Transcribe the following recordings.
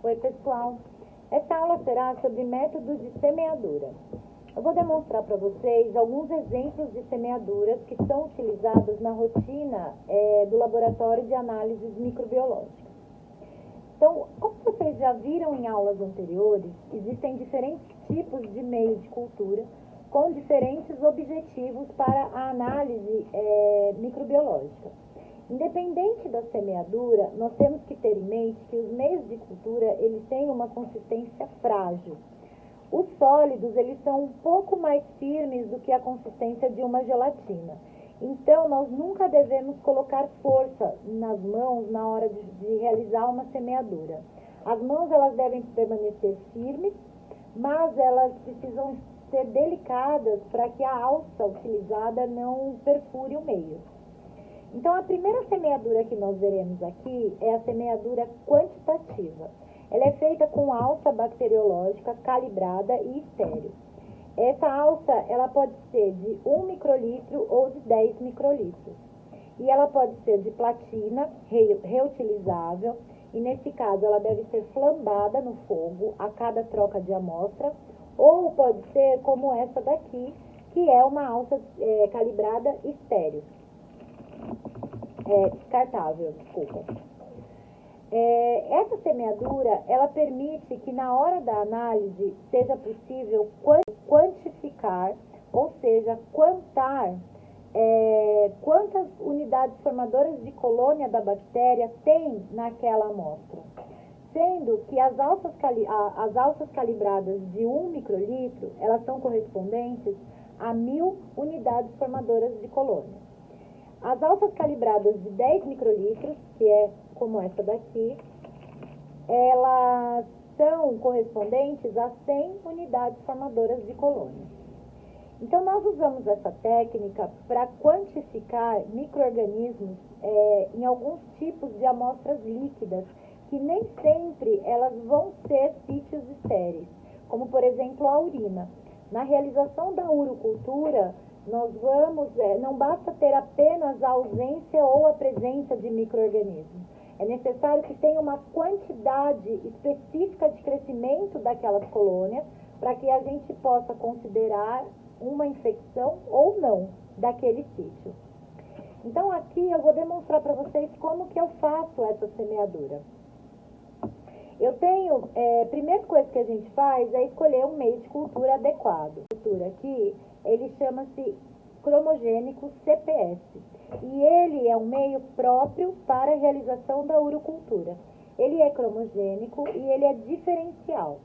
Oi, pessoal. Essa aula será sobre métodos de semeadura. Eu vou demonstrar para vocês alguns exemplos de semeaduras que são utilizados na rotina do Laboratório de Análises Microbiológicas. Então, como vocês já viram em aulas anteriores, existem diferentes tipos de meios de cultura com diferentes objetivos para a análise microbiológica. Independente da semeadura, nós temos que ter em mente que os meios de cultura, eles têm uma consistência frágil. Os sólidos, eles são um pouco mais firmes do que a consistência de uma gelatina. Então, nós nunca devemos colocar força nas mãos na hora de realizar uma semeadura. As mãos, elas devem permanecer firmes, mas elas precisam ser delicadas para que a alça utilizada não perfure o meio. Então, a primeira semeadura que nós veremos aqui é a semeadura quantitativa. Ela é feita com alça bacteriológica calibrada e estéril. Essa alça, ela pode ser de 1 microlitro ou de 10 microlitros. E ela pode ser de platina, reutilizável, e nesse caso ela deve ser flambada no fogo a cada troca de amostra, ou pode ser como essa daqui, que é uma alça calibrada estéril. Descartável, desculpa. Essa semeadura, ela permite que na hora da análise seja possível quantificar, ou seja, quantas unidades formadoras de colônia da bactéria tem naquela amostra. Sendo que as alças calibradas de 1 microlitro, elas são correspondentes a 1000 unidades formadoras de colônia. As alças calibradas de 10 microlitros, que é como essa daqui, elas são correspondentes a 100 unidades formadoras de colônia. Então, nós usamos essa técnica para quantificar micro-organismos em alguns tipos de amostras líquidas, que nem sempre elas vão ser sítios estéreis, como, por exemplo, a urina. Na realização da urocultura, não basta ter apenas a ausência ou a presença de micro-organismos. É necessário que tenha uma quantidade específica de crescimento daquelas colônias para que a gente possa considerar uma infecção ou não daquele sítio. Então, aqui eu vou demonstrar para vocês como que eu faço essa semeadura. A primeira coisa que a gente faz é escolher um meio de cultura adequado. A cultura aqui, ele chama-se cromogênico CPS. E ele é um meio próprio para a realização da urocultura. Ele é cromogênico e ele é diferencial.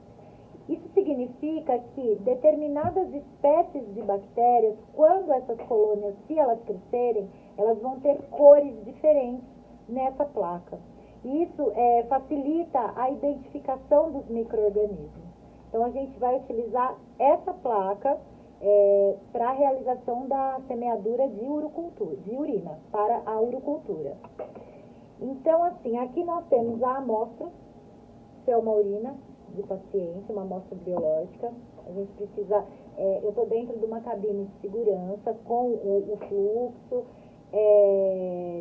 Isso significa que determinadas espécies de bactérias, quando essas colônias, se elas crescerem, elas vão ter cores diferentes nessa placa. Isso facilita a identificação dos micro-organismos. Então, a gente vai utilizar essa placa para a realização da semeadura de urina, para a urocultura. Então, assim, aqui nós temos a amostra, isso é uma urina de paciente, uma amostra biológica. A gente precisa, eu estou dentro de uma cabine de segurança com o fluxo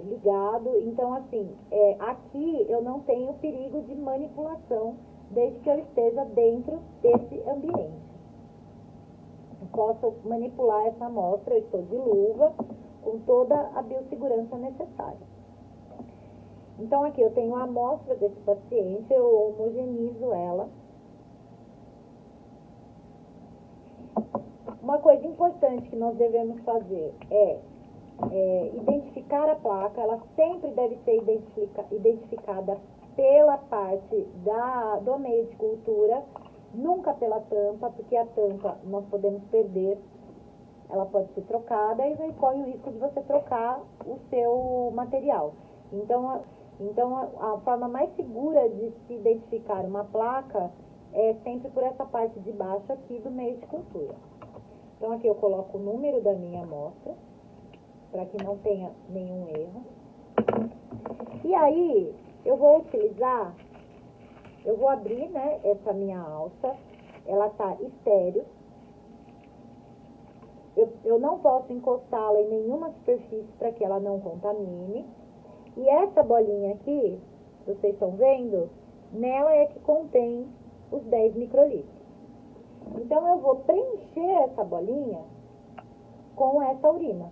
ligado. Então, assim, aqui eu não tenho perigo de manipulação desde que eu esteja dentro desse ambiente. Eu posso manipular essa amostra, eu estou de luva, com toda a biossegurança necessária. Então, aqui eu tenho a amostra desse paciente, eu homogenizo ela. Uma coisa importante que nós devemos fazer é identificar a placa. Ela sempre deve ser identificada pela parte do meio de cultura, nunca pela tampa, porque a tampa nós podemos perder, ela pode ser trocada e aí corre o risco de você trocar o seu material. Então a forma mais segura de se identificar uma placa é sempre por essa parte de baixo aqui do meio de cultura. Então aqui eu coloco o número da minha amostra, para que não tenha nenhum erro. E aí eu vou abrir, né, essa minha alça, ela está estéril. Eu não posso encostá-la em nenhuma superfície para que ela não contamine. E essa bolinha aqui, vocês estão vendo, nela é que contém os 10 microlitros. Então, eu vou preencher essa bolinha com essa urina.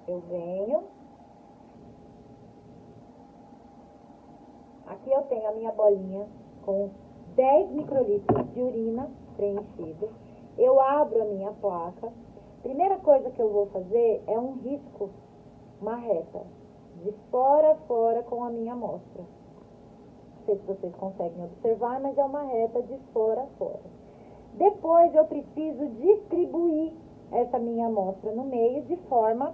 Eu venho. Aqui eu tenho a minha bolinha com 10 microlitros de urina preenchido. Eu abro a minha placa. Primeira coisa que eu vou fazer é um risco, uma reta, de fora a fora com a minha amostra. Não sei se vocês conseguem observar, mas é uma reta de fora a fora. Depois eu preciso distribuir essa minha amostra no meio de forma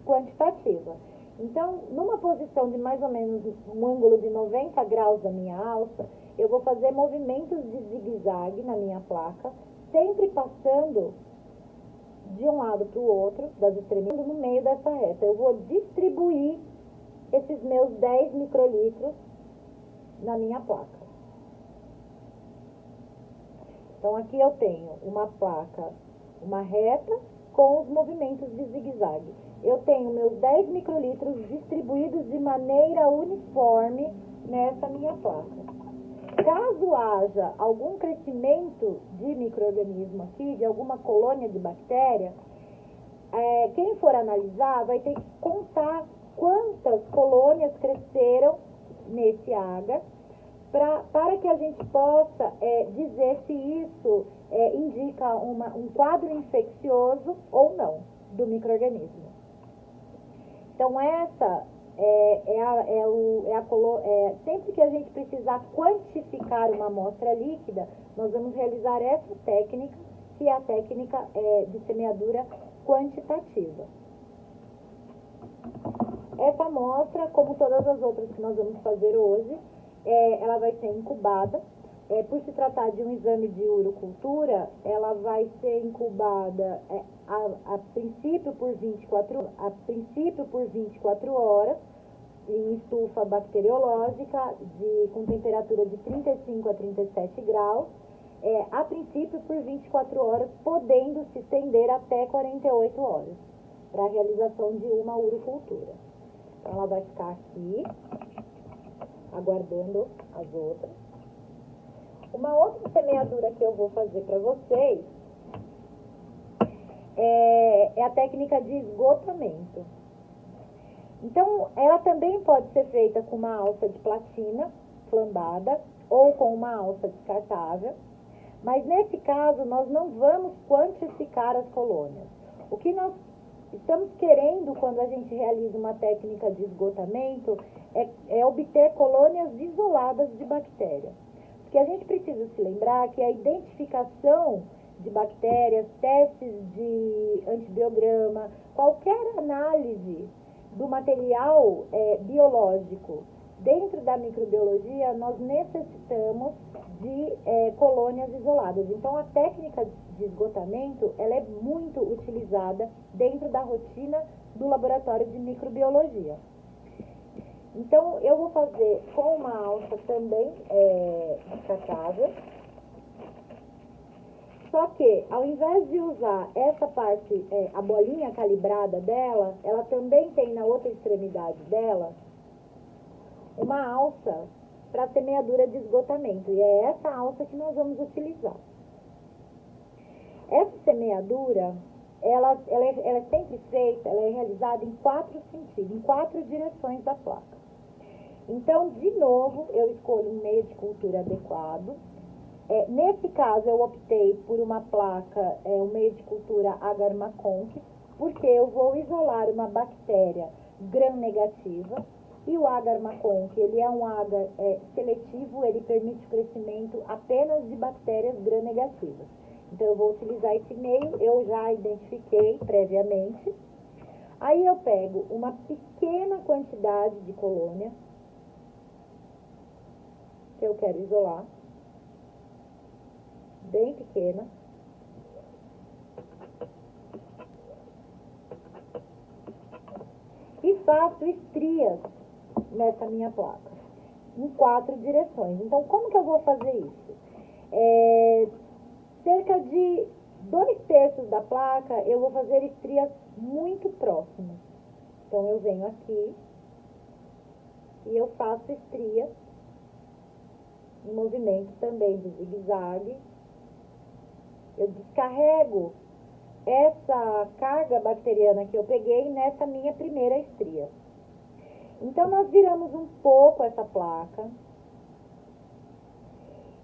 quantitativa. Então, numa posição de mais ou menos um ângulo de 90 graus da minha alça, eu vou fazer movimentos de zigue-zague na minha placa, sempre passando de um lado para o outro, das extremidades, no meio dessa reta. Eu vou distribuir esses meus 10 microlitros na minha placa. Então, aqui eu tenho uma placa, uma reta com os movimentos de zigue-zague. Eu tenho meus 10 microlitros distribuídos de maneira uniforme nessa minha placa. Caso haja algum crescimento de micro-organismo aqui, de alguma colônia de bactéria, quem for analisar vai ter que contar quantas colônias cresceram nesse agar, para que a gente possa dizer se isso indica um quadro infeccioso ou não do micro-organismo. Então, essa sempre que a gente precisar quantificar uma amostra líquida, nós vamos realizar essa técnica, que é a técnica de semeadura quantitativa. Essa amostra, como todas as outras que nós vamos fazer hoje, ela vai ser incubada. Por se tratar de um exame de urocultura, ela vai ser incubada a princípio por 24 horas, em estufa bacteriológica, com temperatura de 35 a 37 graus, a princípio por 24 horas, podendo se estender até 48 horas, para a realização de uma urocultura. Então, ela vai ficar aqui, aguardando as outras. Uma outra semeadura que eu vou fazer para vocês é a técnica de esgotamento. Então, ela também pode ser feita com uma alça de platina flambada ou com uma alça descartável, mas nesse caso nós não vamos quantificar as colônias. O que nós estamos querendo quando a gente realiza uma técnica de esgotamento é obter colônias isoladas de bactéria. Porque a gente precisa se lembrar que a identificação de bactérias, testes de antibiograma, qualquer análise do material biológico dentro da microbiologia, nós necessitamos de colônias isoladas. Então, a técnica de esgotamento, ela é muito utilizada dentro da rotina do laboratório de microbiologia. Então, eu vou fazer com uma alça também descartável. Só que, ao invés de usar essa parte, a bolinha calibrada dela, ela também tem na outra extremidade dela uma alça para semeadura de esgotamento. E é essa alça que nós vamos utilizar. Essa semeadura, ela é sempre feita, ela é realizada em 4 sentidos, em 4 direções da placa. Então, de novo, eu escolho um meio de cultura adequado. Nesse caso, eu optei por uma placa, um meio de cultura agar-maconque, porque eu vou isolar uma bactéria gram-negativa. E o agar-maconque, ele é um agar seletivo, ele permite o crescimento apenas de bactérias gram-negativas. Então, eu vou utilizar esse meio, eu já identifiquei previamente. Aí, eu pego uma pequena quantidade de colônia, que eu quero isolar, bem pequena. E faço estrias nessa minha placa, em 4 direções. Então, como que eu vou fazer isso? Cerca de 2/3 da placa, eu vou fazer estrias muito próximas. Então, eu venho aqui, e eu faço estrias em movimento também de zigue-zague. Eu descarrego essa carga bacteriana que eu peguei nessa minha primeira estria. Então, nós viramos um pouco essa placa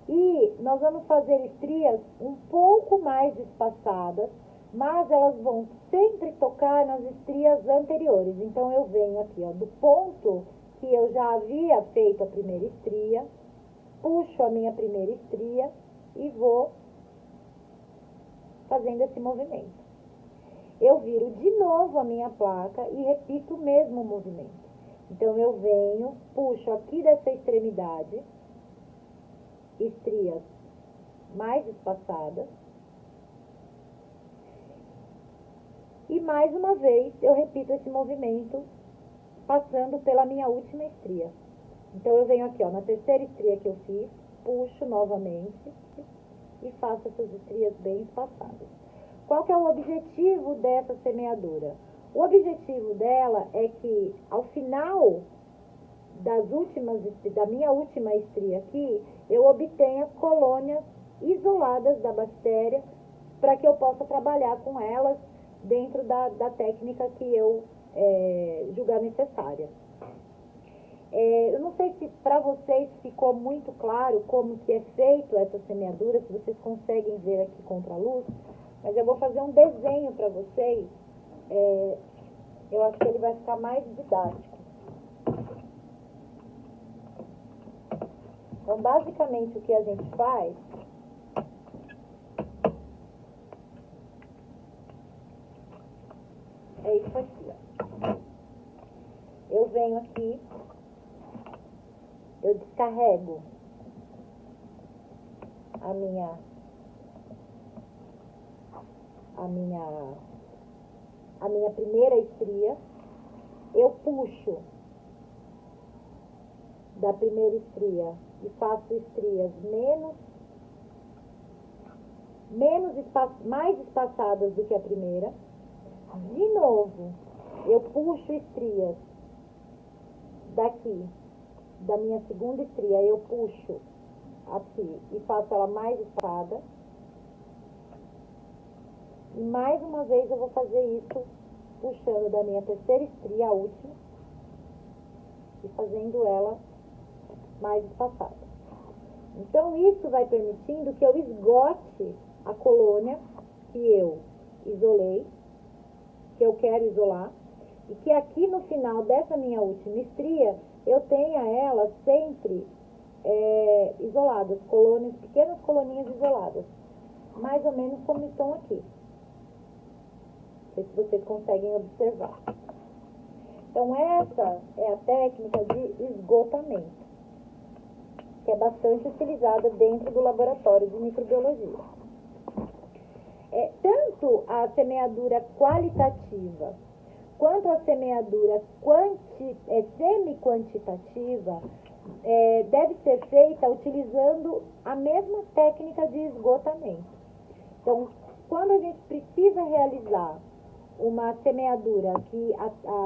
e nós vamos fazer estrias um pouco mais espaçadas, mas elas vão sempre tocar nas estrias anteriores. Então, eu venho aqui, ó, do ponto que eu já havia feito a primeira estria, puxo a minha primeira estria e vou fazendo esse movimento. Eu viro de novo a minha placa e repito o mesmo movimento. Então, eu venho, puxo aqui dessa extremidade, estrias mais espaçadas, e mais uma vez eu repito esse movimento passando pela minha última estria. Então, eu venho aqui, ó, na terceira estria que eu fiz, puxo novamente e faço essas estrias bem espaçadas. Qual que é o objetivo dessa semeadura? O objetivo dela é que, ao final da minha última estria aqui, eu obtenha colônias isoladas da bactéria para que eu possa trabalhar com elas dentro da técnica que eu julgar necessária. Eu não sei se para vocês ficou muito claro como que é feito essa semeadura, se vocês conseguem ver aqui contra a luz, mas eu vou fazer um desenho para vocês. Eu acho que ele vai ficar mais didático. Então, basicamente, o que a gente faz é isso aqui, ó. Eu venho aqui, eu descarrego a minha primeira estria, eu puxo da primeira estria e faço estrias mais espaçadas do que a primeira. De novo, eu puxo estrias daqui, da minha segunda estria, eu puxo aqui e faço ela mais espaçada. E mais uma vez eu vou fazer isso puxando da minha terceira estria, a última, e fazendo ela mais espaçada. Então, isso vai permitindo que eu esgote a colônia que eu isolei, que eu quero isolar, e que aqui no final dessa minha última estria, eu tenha elas sempre isoladas, pequenas coloninhas isoladas, mais ou menos como estão aqui. Não sei se vocês conseguem observar. Então, essa é a técnica de esgotamento, que é bastante utilizada dentro do laboratório de microbiologia. Tanto a semeadura qualitativa quanto a semeadura semi-quantitativa deve ser feita utilizando a mesma técnica de esgotamento. Então, quando a gente precisa realizar uma semeadura que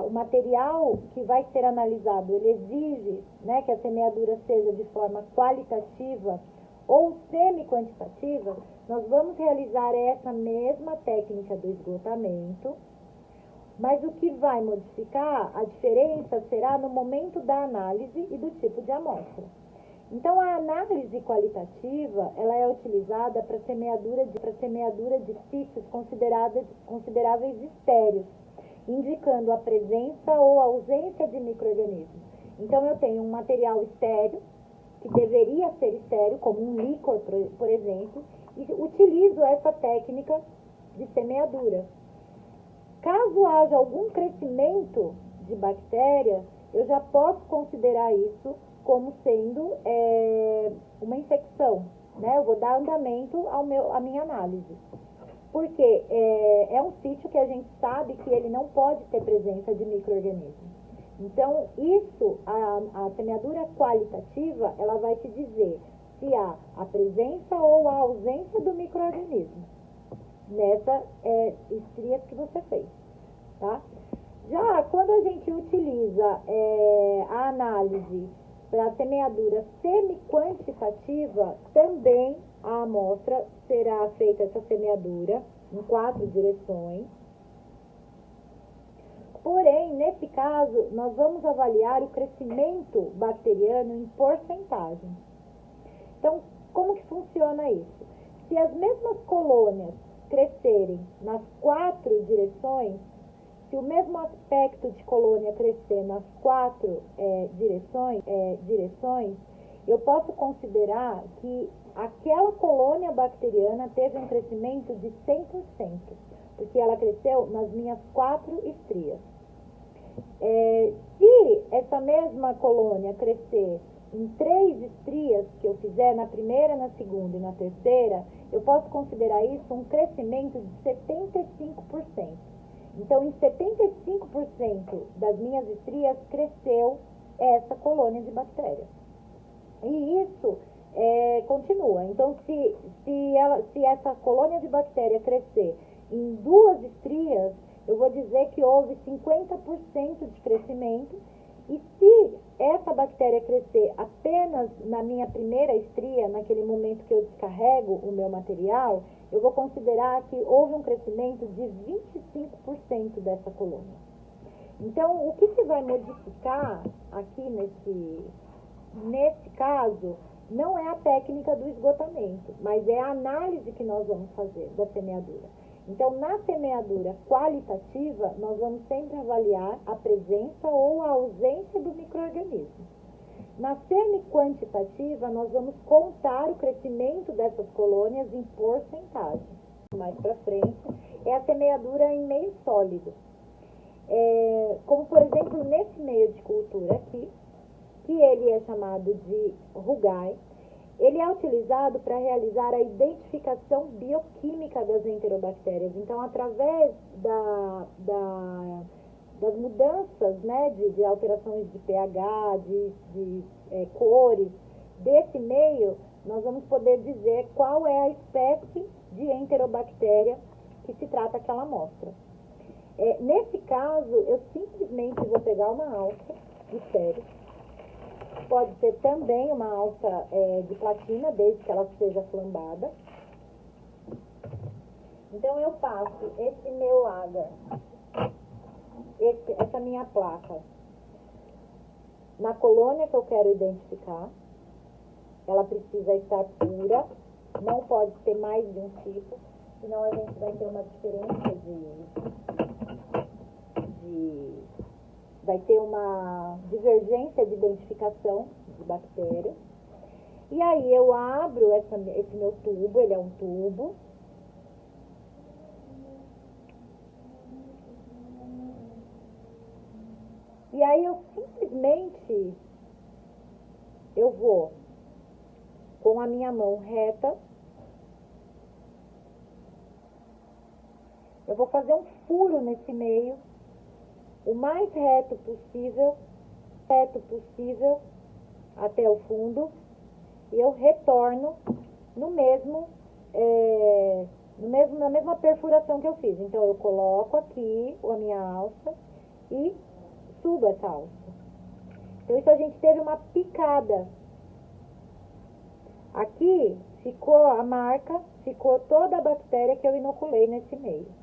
o material que vai ser analisado, ele exige, né, que a semeadura seja de forma qualitativa ou semi-quantitativa, nós vamos realizar essa mesma técnica do esgotamento, mas o que vai modificar, a diferença será no momento da análise e do tipo de amostra. Então, a análise qualitativa, ela é utilizada para semeadura de sítios consideráveis estéreos, indicando a presença ou ausência de micro-organismos. Então, eu tenho um material estéreo, que deveria ser estéreo, como um líquor, por exemplo, e utilizo essa técnica de semeadura. Caso haja algum crescimento de bactéria, eu já posso considerar isso como sendo uma infecção, né? Eu vou dar andamento à minha análise. Porque é um sítio que a gente sabe que ele não pode ter presença de micro-organismos. Então, a semeadura qualitativa, ela vai te dizer se há a presença ou a ausência do micro-organismo nessas estrias que você fez, tá? Já quando a gente utiliza a análise para semeadura semi-quantitativa, também a amostra será feita essa semeadura em 4 direções. Porém, nesse caso, nós vamos avaliar o crescimento bacteriano em porcentagem. Então, como que funciona isso? Se as mesmas colônias crescerem nas 4 direções, se o mesmo aspecto de colônia crescer nas 4 direções, eu posso considerar que aquela colônia bacteriana teve um crescimento de 100%, porque ela cresceu nas minhas 4 estrias. Se essa mesma colônia crescer em 3 estrias que eu fizer na primeira, na segunda e na terceira, eu posso considerar isso um crescimento de 75%. Então, em 75% das minhas estrias cresceu essa colônia de bactéria. E isso continua. Então, se essa colônia de bactéria crescer em 2 estrias, eu vou dizer que houve 50% de crescimento. E se essa bactéria crescer apenas na minha primeira estria, naquele momento que eu descarrego o meu material, eu vou considerar que houve um crescimento de 25% dessa colônia. Então, o que se vai modificar aqui nesse caso não é a técnica do esgotamento, mas é a análise que nós vamos fazer da semeadura. Então, na semeadura qualitativa, nós vamos sempre avaliar a presença ou a ausência do micro-organismo. Na semi-quantitativa, nós vamos contar o crescimento dessas colônias em porcentagem. Mais para frente, é a semeadura em meio sólido. Como, por exemplo, nesse meio de cultura aqui, que ele é chamado de rugai. Ele é utilizado para realizar a identificação bioquímica das enterobactérias. Então, através das mudanças, né, de alterações de pH, de cores desse meio, nós vamos poder dizer qual é a espécie de enterobactéria que se trata aquela amostra. Nesse caso, eu simplesmente vou pegar uma alça de sério. Pode ser também uma alça de platina, desde que ela seja flambada. Então, eu passo esse meu agar, essa minha placa, na colônia que eu quero identificar. Ela precisa estar pura, não pode ter mais de um tipo, senão a gente vai ter uma diferença vai ter uma divergência de identificação de bactéria. E aí eu abro esse meu tubo, ele é um tubo. E aí eu simplesmente, eu vou com a minha mão reta, eu vou fazer um furo nesse meio, o mais reto possível até o fundo, e eu retorno na mesma perfuração que eu fiz. Então, eu coloco aqui a minha alça e subo essa alça. Então, isso a gente teve uma picada. Aqui ficou a marca, ficou toda a bactéria que eu inoculei nesse meio.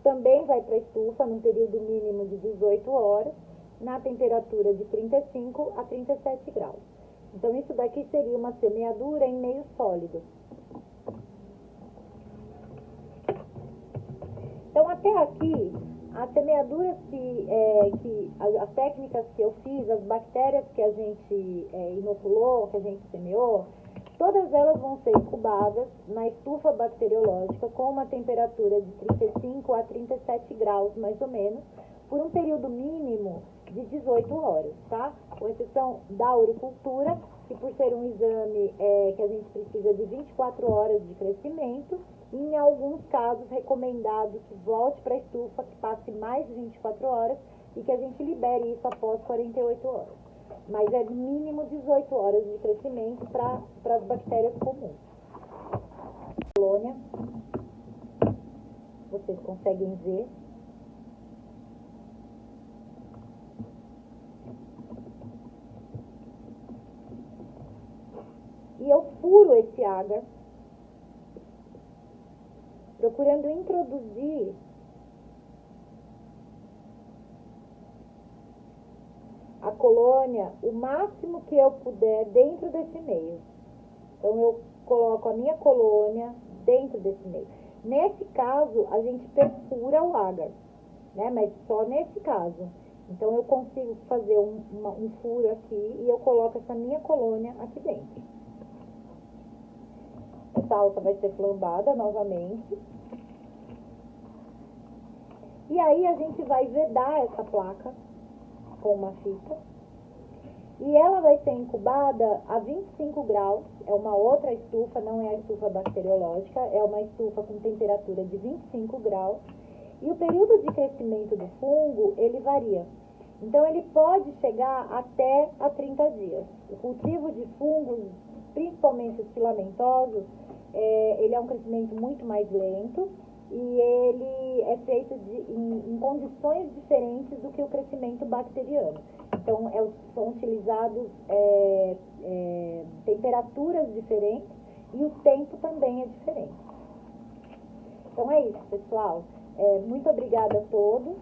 Também vai para a estufa num período mínimo de 18 horas, na temperatura de 35 a 37 graus. Então, isso daqui seria uma semeadura em meio sólido. Então, até aqui, a semeadura as técnicas que eu fiz, as bactérias que a gente inoculou, que a gente semeou, todas elas vão ser incubadas na estufa bacteriológica com uma temperatura de 35 a 37 graus, mais ou menos, por um período mínimo de 18 horas, tá? Com exceção da auricultura, que por ser um exame que a gente precisa de 24 horas de crescimento, e em alguns casos recomendado que volte para a estufa, que passe mais de 24 horas e que a gente libere isso após 48 horas. Mas é mínimo 18 horas de crescimento para as bactérias comuns. Colônia, vocês conseguem ver. furo esse agar, procurando introduzir a colônia o máximo que eu puder dentro desse meio. Então, eu coloco a minha colônia dentro desse meio. Nesse caso, a gente perfura o agar, né? Mas só nesse caso. Então, eu consigo fazer um furo aqui e eu coloco essa minha colônia aqui dentro. Essa alça vai ser flambada novamente. E aí, a gente vai vedar essa placa com uma fita. E ela vai ser incubada a 25 graus, é uma outra estufa, não é a estufa bacteriológica, é uma estufa com temperatura de 25 graus. E o período de crescimento do fungo, ele varia. Então, ele pode chegar até a 30 dias. O cultivo de fungos, principalmente os filamentosos, ele é um crescimento muito mais lento e ele é feito em condições diferentes do que o crescimento bacteriano. Então, são utilizados temperaturas diferentes e o tempo também é diferente. Então, é isso, pessoal. Muito obrigada a todos.